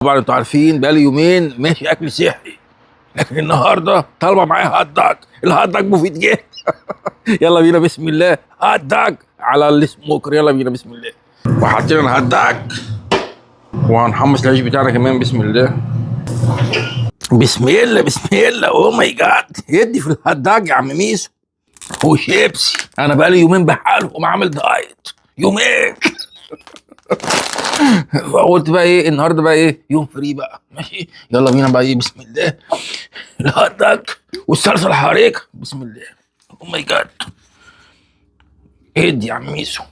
طبعا انتوا عارفين بقالي يومين ماشي اكل صحي، لكن النهارده طالبه معايا هات داج. الهات داج مفيد جدا. يلا بينا بسم الله، هات داج على السموكر. يلا بينا بسم الله. وحطينا الهات داج وهنحمص العيش بتاعنا كمان بسم الله. بسم الله بسم الله. اوه ماي جاد، يدي في الهات داج يا عم ميسو وشيبسي. انا بقالي يومين بحالهم عامل دايت يومين. فقلت بقى ايه النهارده بقى ايه يوم فري بقى ماشي. يلا بينا بقى ايه بسم الله. الهات داج والصلصه الحريقه بسم الله. او ماي جاد، ادي يا عم ميسو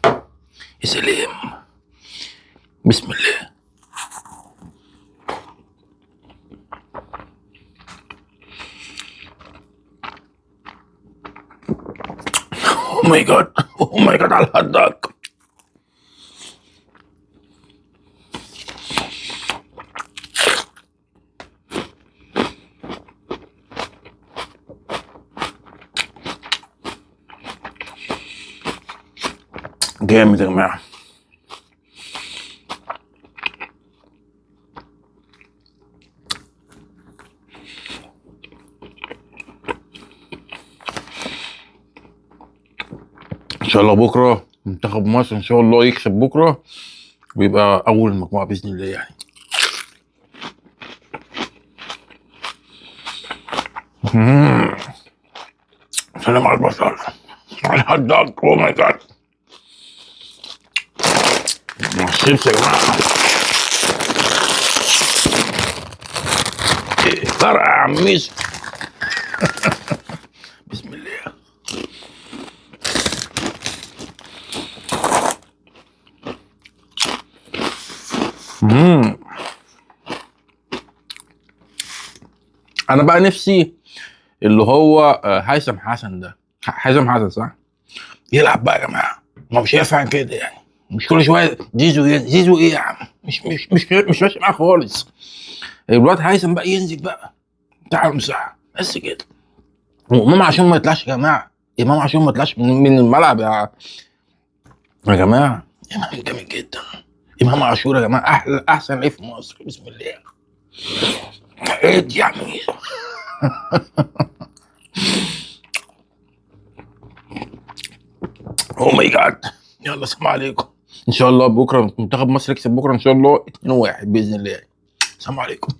يا سلام. بسم الله. او ماي جاد، او ماي جاد على الهات داج. جامد يا جماعه. ان شاء الله بكره منتخب مصر ان شاء الله يكسب بكره ويبقى اول مجموعه باذن الله يعني. سلام على البصل على الهات داج. او ماي جاد، مع الشيبس يا جماعه. فرقع يا عم ميسو. بسم الله. انا بقى نفسي اللي هو هيثم حسن ده، هيثم حسن صح، يلعب بقى يا جماعه. ما مش هينفع كده يعني، مش كل شويه زيزو ينزل. زيزو ايه يا عم، مش ماشي معاه خالص. الواد هيثم بقى ينزل بقى بتاع المساحه بس كده. وامام عاشور ما يطلعش يا جماعه. امام عاشور ما يطلعش من الملعب يا جماعه. امام جامد جدا. امام عاشور يا جماعه احسن لعيب في مصر بسم الله. ادي يا عم. او ماي جاد. يلا سلام عليكم. ان شاء الله بكره منتخب مصر يكسب بكره ان شاء الله 2-1 باذن الله. سلام عليكم.